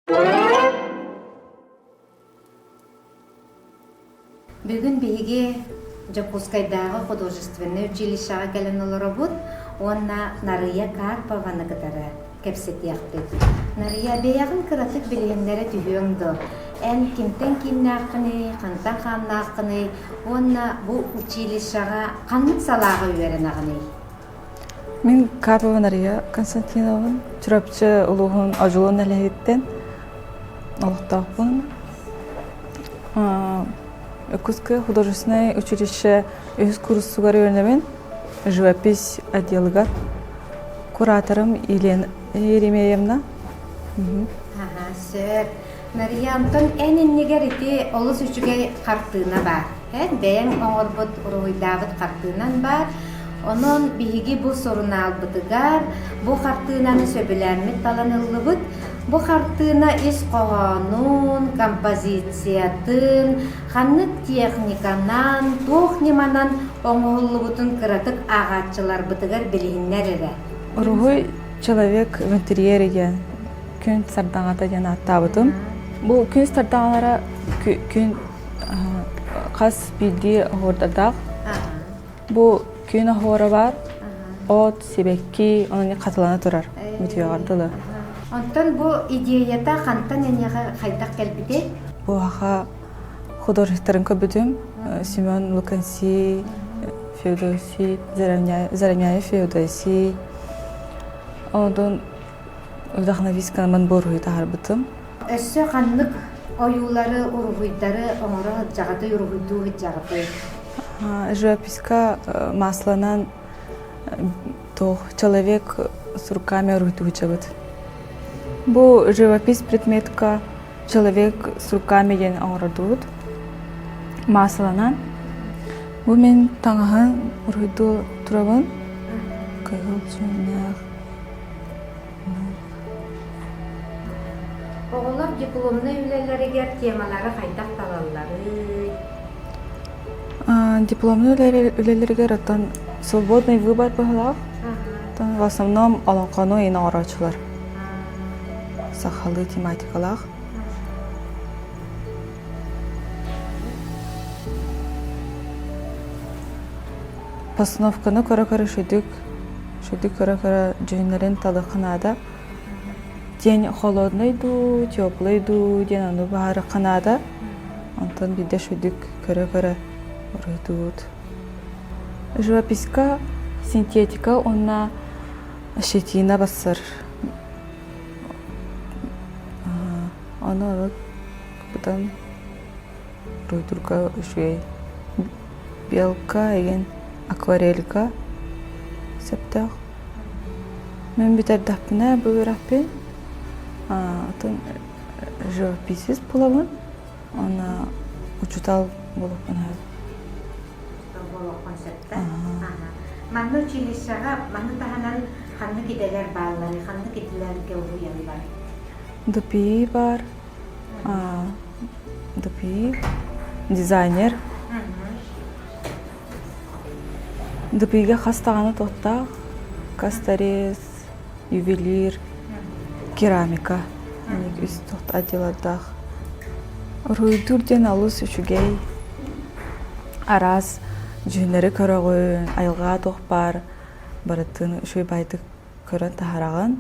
Бүгін биги Жапускайдағы художественный училищеға келен оларабыт, онна Нария Карпованы кытары кепсет яқты. Нария бейағын кыратык білгенлері түйіңді. Ән кемтен кимнақыны, қантан қамнақыны, онна бұл училищеға қанын салағы үйерін ағыны. Мен Карпова Нария Константиновын, чурапчы улуғын ажулын әлігіттен олықтақпын. Иркутское художественное училище өз курсугар өрнемен живопись отделыга кураторым Елена Еремеевна. Сөр. Нария Антон әніннегер ити олыс үшіге қартына бар. Бәйін оңырбыт ұрғыдағыт қартынан бар. Onun bihi bu sorunu alбытыгар, bu қартынаны сөбілермет таланылыбыт, bu қартына ис қоғанун, композициятын, ханнык техниканан, тухнеманан оңғылыбытын кыратык ағатчылар бытыгар білігіннер әрі. Ругой человек в интерьере күн сардаңата жана аттабытым. Бұл күн сардаңалара күн қас биди ғордадақ. Бұл күн ахуары бар, от, себекки, оның қатыланы тұрар, мүтіяғардылы. Онтан бұл идеята қантан әнеға қайтақ кәлбіде? Бұл аға художниктарын көбідім. Семен Луканси, Феодосий, Зарамяев Феодосий. Ондан вдохновисканы мен борғыйда арбытым. Өссі қанлық ойулары, ұрғыйдары, оңыры жағады, ұрғыйду жағады. Живописка масланан человек с руками орудуючавыт. Бу живопись предметка человек с руками ен орудуют. Масланан. Бу мен таңаһын оруду турабын. Оғылар дипломны үлелерігер темалары қайтақ талалары. Дипломный үлелерге раттан свободный выбор бағылақ. В основном аланқану ені арачылар. Сақалы тематикалақ. Постановканы көрі-көрі шөдік көрі-көрі жүйінлерін талықынада. Ден холодныйду, теплыйду, ден аны бары қынада. Антон биде шөдік көрі-көрі урыдут. Живописка, синтетика, онна щетина басыр. Оны алып, бұдан урыдурга үшвей. Белка, еген акварелька септақ. Мен бітер дақпына бұйрақпен. Атын живописист болабын. Оны учутал болып бұна. Манны училищеға, манны таханан қанны киделер баллары, қанны киделер кеуруян бар? ДПИ бар, ДПИ, дизайнер. ДПИге қастағаны тоқтақ, кастарез, ювелир, керамика. Үз тоқта отделадақ. Руйдурден алыс үшігей, араз, жүйінлері көрі қойын, айылға тоқ бар, барытын үші байды көрін тахараған.